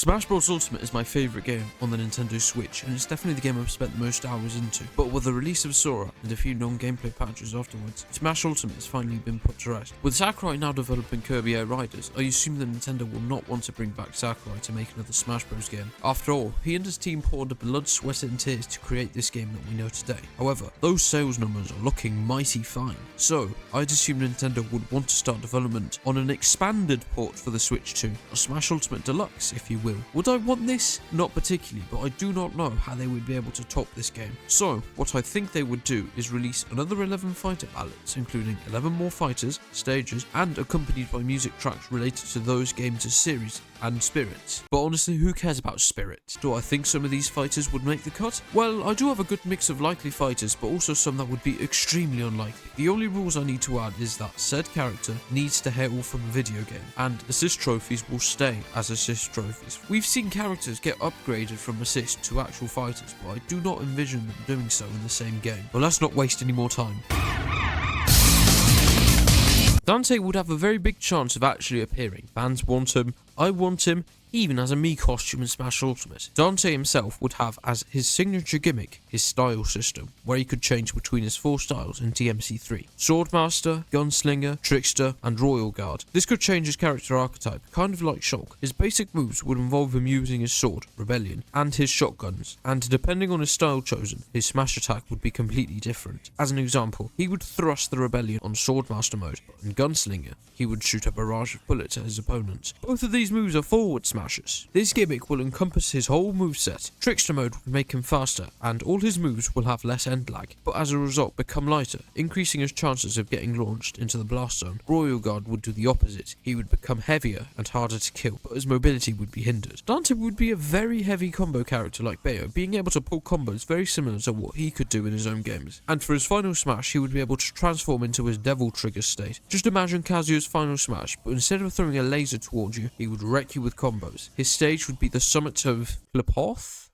Smash Bros Ultimate is my favourite game on the Nintendo Switch, and it's definitely the game I've spent the most hours into. But with the release of Sora and a few non-gameplay patches afterwards, Smash Ultimate has finally been put to rest. With Sakurai now developing Kirby Air Riders, I assume that Nintendo will not want to bring back Sakurai to make another Smash Bros game. After all, he and his team poured blood, sweat and tears to create this game that we know today. However, those sales numbers are looking mighty fine. So, I'd assume Nintendo would want to start development on an expanded port for the Switch 2, a Smash Ultimate Deluxe if you will. Would I want this? Not particularly, but I do not know how they would be able to top this game. So, what I think they would do is release another 11 fighter ballads, including 11 more fighters, stages, and accompanied by music tracks related to those games' series and spirits. But honestly, who cares about spirits? Do I think some of these fighters would make the cut? Well, I do have a good mix of likely fighters, but also some that would be extremely unlikely. The only rules I need to add is that said character needs to hail from a video game, and assist trophies will stay as assist trophies. We've seen characters get upgraded from assist to actual fighters, but I do not envision them doing so in the same game. But let's not waste any more time. Dante would have a very big chance of actually appearing. Fans want him, I want him, even as a Mii costume in Smash Ultimate. Dante himself would have as his signature gimmick his style system, where he could change between his 4 styles in DMC3. Swordmaster, Gunslinger, Trickster, and Royal Guard. This could change his character archetype, kind of like Shulk. His basic moves would involve him using his sword, Rebellion, and his shotguns, and depending on his style chosen, his smash attack would be completely different. As an example, he would thrust the Rebellion on Swordmaster mode, but in Gunslinger, he would shoot a barrage of bullets at his opponents. Both of these moves are forward smash. This gimmick will encompass his whole moveset. Trickster mode would make him faster, and all his moves will have less end lag, but as a result become lighter, increasing his chances of getting launched into the blast zone. Royal Guard would do the opposite. He would become heavier and harder to kill, but his mobility would be hindered. Dante would be a very heavy combo character like Bayo, being able to pull combos very similar to what he could do in his own games. And for his final smash, he would be able to transform into his Devil Trigger state. Just imagine Kazuya's final smash, but instead of throwing a laser towards you, he would wreck you with combos. His stage would be the summit of Klipoth,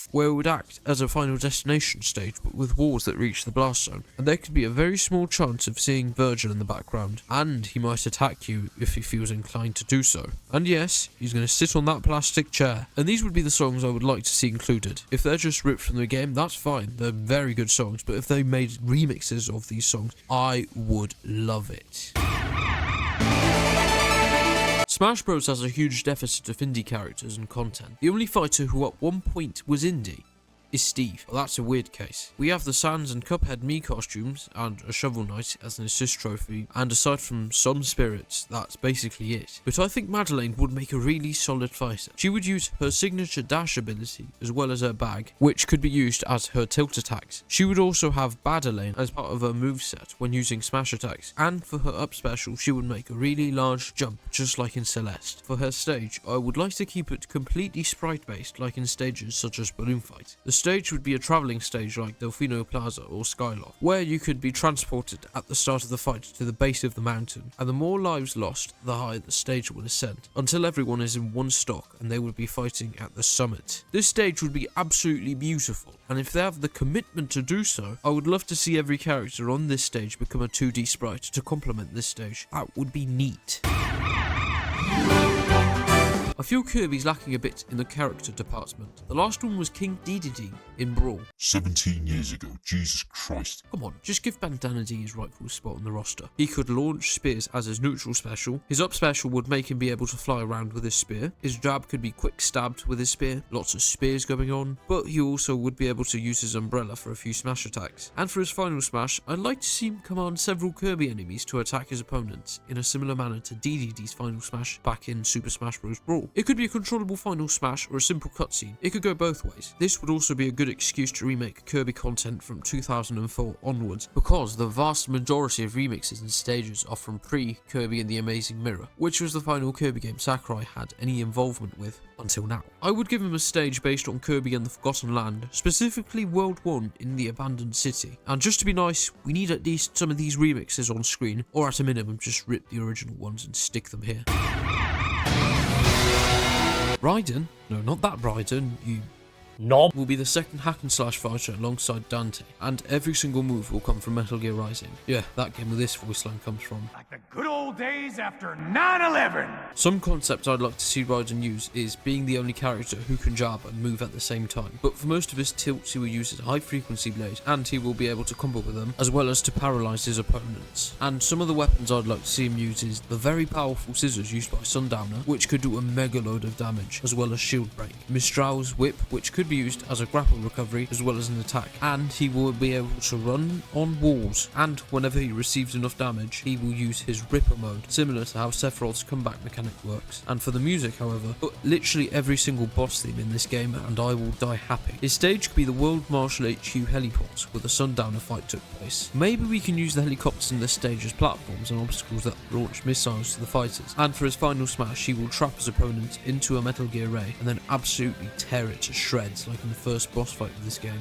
where it would act as a final destination stage, but with walls that reach the blast zone. And there could be a very small chance of seeing Virgil in the background, and he might attack you if he feels inclined to do so. And yes, he's going to sit on that plastic chair. And these would be the songs I would like to see included. If they're just ripped from the game, that's fine. They're very good songs, but if they made remixes of these songs, I would love it. Smash Bros has a huge deficit of indie characters and content. The only fighter who at one point was indie is Steve. Well, that's a weird case. We have the Sans and Cuphead Mii costumes and a Shovel Knight as an assist trophy, and aside from some spirits, that's basically it. But I think Madeline would make a really solid fighter. She would use her signature dash ability as well as her bag, which could be used as her tilt attacks. She would also have Badeline as part of her moveset when using smash attacks, and for her up special, she would make a really large jump, just like in Celeste. For her stage, I would like to keep it completely sprite based, like in stages such as Balloon Fight. The stage would be a travelling stage like Delfino Plaza or Skyloft, where you could be transported at the start of the fight to the base of the mountain, and the more lives lost, the higher the stage will ascend, until everyone is in one stock and they would be fighting at the summit. This stage would be absolutely beautiful, and if they have the commitment to do so, I would love to see every character on this stage become a 2D sprite to complement this stage. That would be neat. I feel Kirby's lacking a bit in the character department. The last one was King Dedede in Brawl. 17 years ago, Jesus Christ. Come on, just give Bandana D his rightful spot on the roster. He could launch spears as his neutral special. His up special would make him be able to fly around with his spear. His jab could be quick stabbed with his spear. Lots of spears going on. But he also would be able to use his umbrella for a few smash attacks. And for his final smash, I'd like to see him command several Kirby enemies to attack his opponents in a similar manner to Dedede's final smash back in Super Smash Bros. Brawl. It could be a controllable final smash or a simple cutscene. It could go both ways. This would also be a good excuse to remake Kirby content from 2004 onwards, because the vast majority of remixes and stages are from pre-Kirby and the Amazing Mirror, which was the final Kirby game Sakurai had any involvement with until now. I would give him a stage based on Kirby and the Forgotten Land, specifically World 1 in the Abandoned City. And just to be nice, we need at least some of these remixes on screen, or at a minimum just rip the original ones and stick them here. Ryden? No, not that Ryden, you Nom. will be the second hack and slash fighter alongside Dante, and every single move will come from Metal Gear Rising. Yeah, that game where this voice line comes from. Like the good old days after 9/11. Some concept I'd like to see Ryden use is being the only character who can jab and move at the same time, but for most of his tilts he will use his high frequency blade, and he will be able to combo with them, as well as to paralyze his opponents. And some of the weapons I'd like to see him use is the very powerful scissors used by Sundowner, which could do a mega load of damage, as well as shield break. Mistral's whip, which could be used as a grapple recovery as well as an attack, and he will be able to run on walls, and whenever he receives enough damage he will use his Ripper mode, similar to how Sephiroth's comeback mechanic works. And for the music, however, put literally every single boss theme in this game and I will die happy. His stage could be the World Marshal HQ heliport where the Sundowner fight took place. Maybe we can use the helicopters in this stage as platforms and obstacles that launch missiles to the fighters, and for his final smash he will trap his opponent into a Metal Gear ray and then absolutely tear it to shreds like in the first boss fight of this game.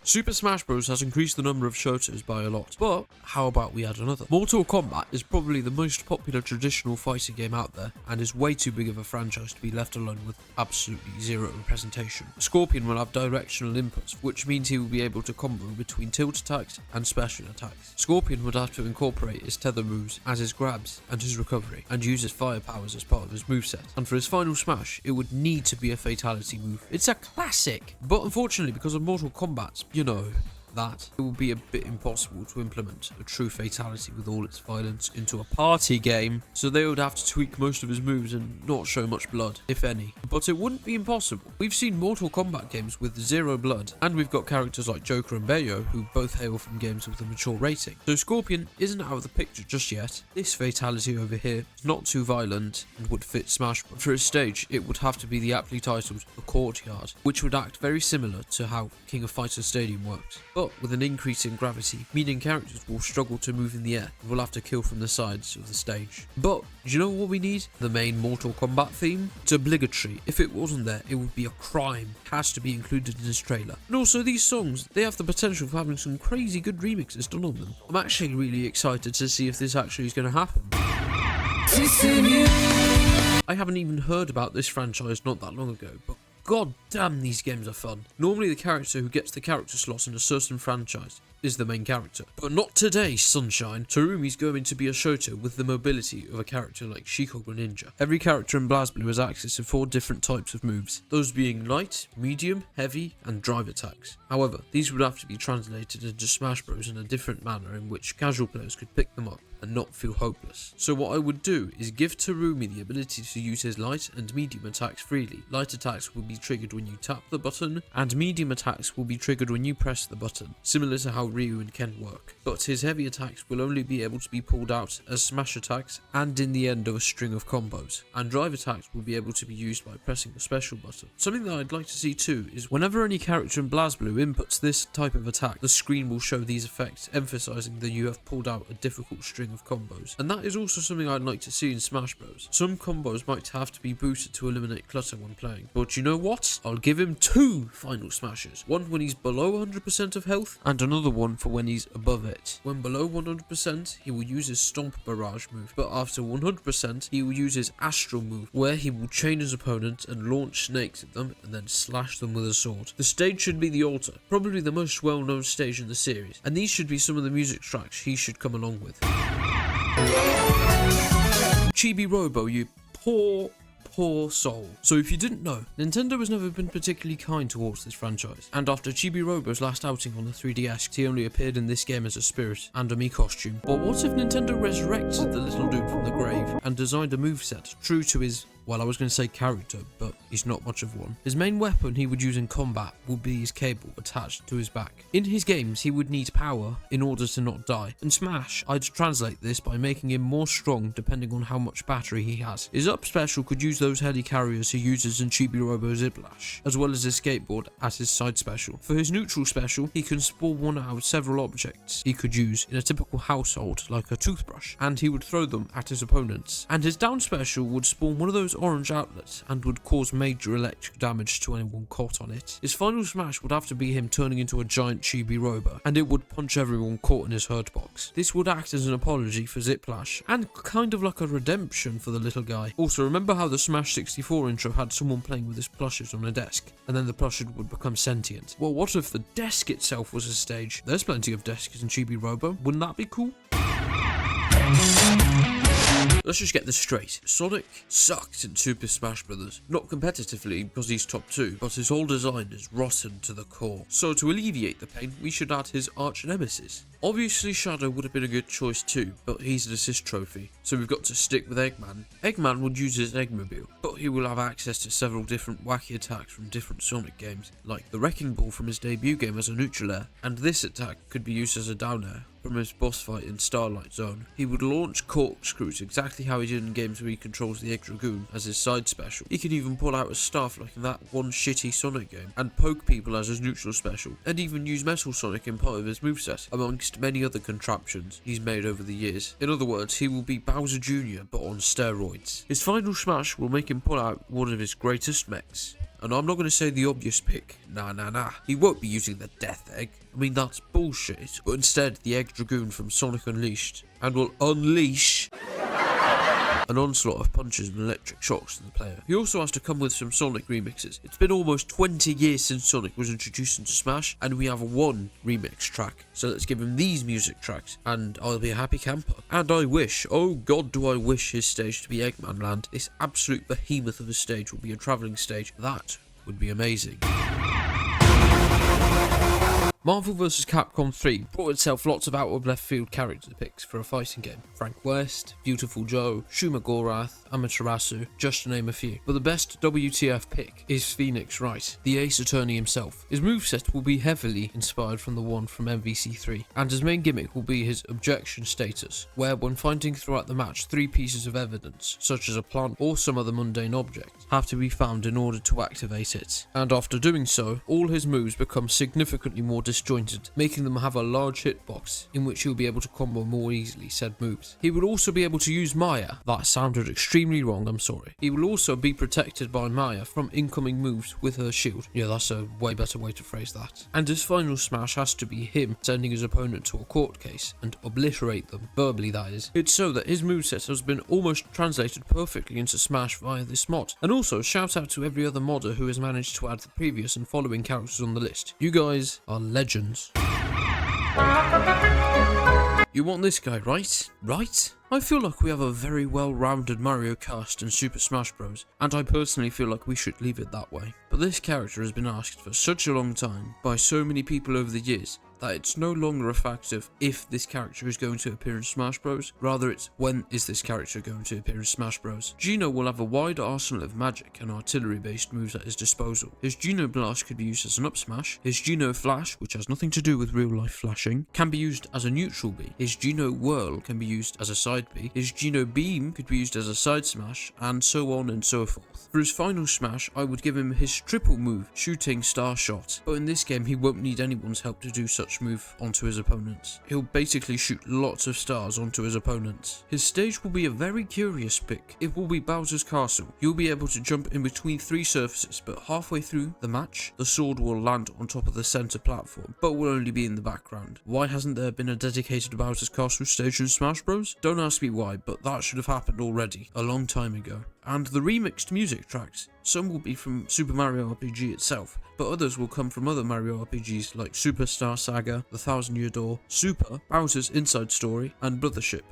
Super Smash Bros has increased the number of shotos by a lot, but how about we add another? Mortal Kombat is probably the most popular traditional fighting game out there and is way too big of a franchise to be left alone with absolutely zero representation. Scorpion will have directional inputs, which means he will be able to combo between tilt attacks and special attacks. Scorpion would have to incorporate his tether moves as his grabs and his recovery, and use his fire powers as part of his moveset. And for his final smash, it would need to be a fatality move. It's a classic! But unfortunately, because of Mortal Kombat, you know, that it would be a bit impossible to implement a true fatality with all its violence into a party game, so they would have to tweak most of his moves and not show much blood, if any. But it wouldn't be impossible. We've seen Mortal Kombat games with zero blood, and we've got characters like Joker and Bayo who both hail from games with a mature rating. So Scorpion isn't out of the picture just yet. This fatality over here is not too violent and would fit Smash Bros. For his stage, it would have to be the aptly titled The Courtyard, which would act very similar to how King of Fighters Stadium works, but with an increase in gravity, meaning characters will struggle to move in the air and will have to kill from the sides of the stage. But do you know what we need? The main Mortal Kombat theme? It's obligatory. If it wasn't there, it would be a crime. It has to be included in this trailer. And also these songs, they have the potential for having some crazy good remixes done on them. I'm actually really excited to see if this actually is going to happen. I haven't even heard about this franchise not that long ago, but god damn, these games are fun. Normally the character who gets the character slots in a certain franchise is the main character, but not today, sunshine. Turumi's going to be a shoto with the mobility of a character like Shikoku Ninja. Every character in BlazBlue has access to 4 different types of moves, those being light, medium, heavy, and drive attacks. However, these would have to be translated into Smash Bros in a different manner in which casual players could pick them up and not feel hopeless. So what I would do is give Turumi the ability to use his light and medium attacks freely. Light attacks will be triggered when you tap the button, and medium attacks will be triggered when you press the button, similar to how Ryu and Ken work. But his heavy attacks will only be able to be pulled out as smash attacks and in the end of a string of combos, and drive attacks will be able to be used by pressing the special button. Something that I'd like to see too is whenever any character in BlazBlue inputs this type of attack, the screen will show these effects, emphasizing that you have pulled out a difficult string of combos. And that is also something I'd like to see in Smash Bros. Some combos might have to be booted to eliminate clutter when playing, but you know what? I'll give him 2 final smashes. One when he's below 100% of health, and another one for when he's above it. When below 100%, he will use his Stomp Barrage move, but after 100%, he will use his Astral move, where he will chain his opponent and launch snakes at them and then slash them with a sword. The stage should be the altar, probably the most well-known stage in the series, and these should be some of the music tracks he should come along with. ChibiRobo, you poor soul. So if you didn't know, Nintendo has never been particularly kind towards this franchise, and after ChibiRobo's last outing on the 3DS, he only appeared in this game as a spirit and a Mii costume. But what if Nintendo resurrected the little dude from the grave and designed a moveset true to his, well, I was going to say character, but he's not much of one. His main weapon he would use in combat would be his cable attached to his back. In his games, he would need power in order to not die. In Smash, I'd translate this by making him more strong depending on how much battery he has. His up special could use those heli-carriers he uses in ChibiRobo Ziplash, as well as his skateboard as his side special. For his neutral special, he can spawn one out of several objects he could use in a typical household, like a toothbrush, and he would throw them at his opponents. And his down special would spawn one of those orange outlet and would cause major electric damage to anyone caught on it. His final smash would have to be him turning into a giant ChibiRobo, and it would punch everyone caught in his hurt box. This would act as an apology for Ziplash, and kind of like a redemption for the little guy. Also, remember how the Smash 64 intro had someone playing with his plushes on a desk, and then the plushie would become sentient? Well, what if the desk itself was a stage? There's plenty of desks in ChibiRobo. Wouldn't that be cool? Let's just get this straight. Sonic sucked in Super Smash Bros. Not competitively because he's top 2, but his whole design is rotten to the core. So to alleviate the pain, we should add his arch nemesis. Obviously Shadow would have been a good choice too, but he's an assist trophy, so we've got to stick with Eggman. Eggman would use his Eggmobile, but he will have access to several different wacky attacks from different Sonic games, like the Wrecking Ball from his debut game as a neutral air, and this attack could be used as a down air from his boss fight in Starlight Zone. He would launch corkscrews exactly how he did in games where he controls the Egg Dragoon as his side special. He could even pull out a staff like in that one shitty Sonic game, and poke people as his neutral special, and even use Metal Sonic in part of his moveset, amongst many other contraptions he's made over the years. In other words, he will be Bowser Jr. but on steroids. His final smash will make him pull out one of his greatest mechs. And I'm not going to say the obvious pick. Nah. He won't be using the Death Egg. I mean, that's bullshit. But instead, the Egg Dragoon from Sonic Unleashed. And will unleash an onslaught of punches and electric shocks to the player. He also has to come with some Sonic remixes. It's been almost 20 years since Sonic was introduced into Smash, and we have one remix track. So let's give him these music tracks, and I'll be a happy camper. And I wish, oh god do I wish his stage to be Eggman Land. This absolute behemoth of a stage will be a travelling stage. That would be amazing. Marvel vs. Capcom 3 brought itself lots of out of left field character picks for a fighting game. Frank West, Beautiful Joe, Shuma Gorath, Amaterasu, just to name a few. But the best WTF pick is Phoenix Wright, the Ace Attorney himself. His moveset will be heavily inspired from the one from MVC3, and his main gimmick will be his objection status, where when finding throughout the match 3 pieces of evidence, such as a plant or some other mundane object, have to be found in order to activate it. And after doing so, all his moves become significantly more disjointed, making them have a large hitbox in which he'll be able to combo more easily said moves. He will also be able to use Maya. That sounded extremely wrong, I'm sorry. He will also be protected by Maya from incoming moves with her shield. Yeah, that's a way better way to phrase that. And his final smash has to be him sending his opponent to a court case and obliterate them, verbally that is. It's so that his moveset has been almost translated perfectly into Smash via this mod. And also, shout out to every other modder who has managed to add the previous and following characters on the list. You guys are legends. You want this guy, right? Right? I feel like we have a very well-rounded Mario cast in Super Smash Bros, and I personally feel like we should leave it that way. But this character has been asked for such a long time by so many people over the years that it's no longer a fact of if this character is going to appear in Smash Bros, rather it's when is this character going to appear in Smash Bros. Gino will have a wide arsenal of magic and artillery based moves at his disposal. His Gino Blast could be used as an up smash, his Gino Flash, which has nothing to do with real life flashing, can be used as a neutral B, his Gino Whirl can be used as a side B, his Gino Beam could be used as a side smash, and so on and so forth. For his final smash, I would give him his triple move, Shooting Star Shot, but in this game he won't need anyone's help to do such move onto his opponents. He'll basically shoot lots of stars onto his opponents. His stage will be a very curious pick. It will be Bowser's Castle. You'll be able to jump in between 3 surfaces, but halfway through the match, the sword will land on top of the center platform, but will only be in the background. Why hasn't there been a dedicated Bowser's Castle stage in Smash Bros? Don't ask me why, but that should have happened already, a long time ago. And the remixed music tracks, some will be from Super Mario RPG itself, but others will come from other Mario RPGs like Superstar Saga, The Thousand Year Door, Super, Bowser's Inside Story, and Brothership.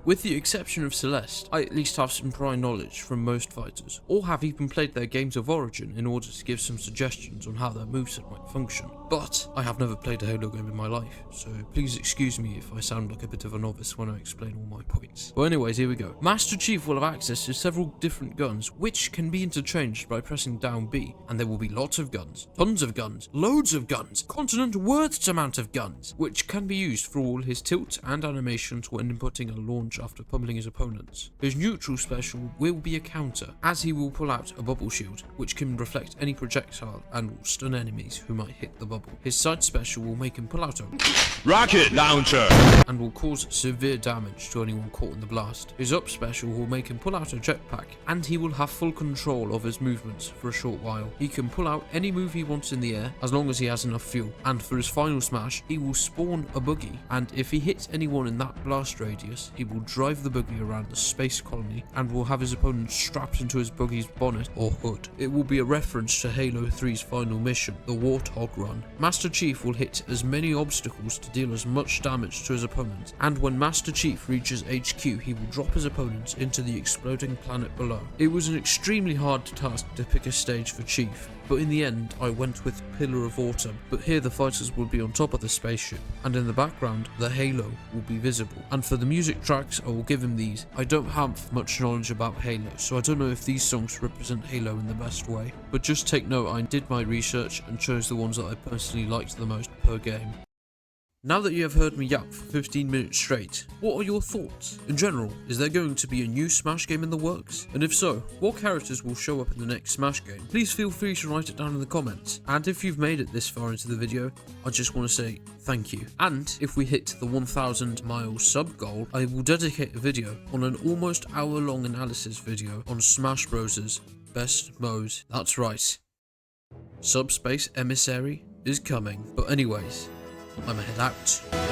With the exception of Celeste, I at least have some prior knowledge from most fighters, or have even played their games of origin in order to give some suggestions on how their moveset might function. But I have never played a Halo game in my life, so please excuse me if I sound like a bit of a novice when I explain all my points. But anyways, here we go. Master Chief will have access to several different guns, which can be interchanged by pressing down B, and there will be lots of guns, tons of guns, loads of guns, continent-worth amount of guns, which can be used for all his tilt and animations when inputting a launch damage after pummeling his opponents. His neutral special will be a counter, as he will pull out a bubble shield, which can reflect any projectile and will stun enemies who might hit the bubble. His side special will make him pull out a rocket launcher and will cause severe damage to anyone caught in the blast. His up special will make him pull out a jetpack, and he will have full control of his movements for a short while. He can pull out any move he wants in the air as long as he has enough fuel, and for his final smash he will spawn a buggy, and if he hits anyone in that blast radius he will drive the buggy around the space colony and will have his opponent strapped into his buggy's bonnet or hood. It will be a reference to Halo 3's final mission, the Warthog Run. Master Chief will hit as many obstacles to deal as much damage to his opponent, and when Master Chief reaches HQ he will drop his opponent into the exploding planet below. It was an extremely hard task to pick a stage for Chief, but in the end I went with Pillar of Autumn, but here the fighters will be on top of the spaceship, and in the background the halo will be visible. And for the music tracks I will give him these. I don't have much knowledge about Halo, so I don't know if these songs represent Halo in the best way, but just take note I did my research and chose the ones that I personally liked the most per game. Now that you have heard me yap for 15 minutes straight, what are your thoughts? In general, is there going to be a new Smash game in the works? And if so, what characters will show up in the next Smash game? Please feel free to write it down in the comments. And if you've made it this far into the video, I just want to say thank you. And if we hit the 1,000 miles sub goal, I will dedicate a video on an almost hour-long analysis video on Smash Bros.'s best mode. That's right. Subspace Emissary is coming. But anyways, I'm head out.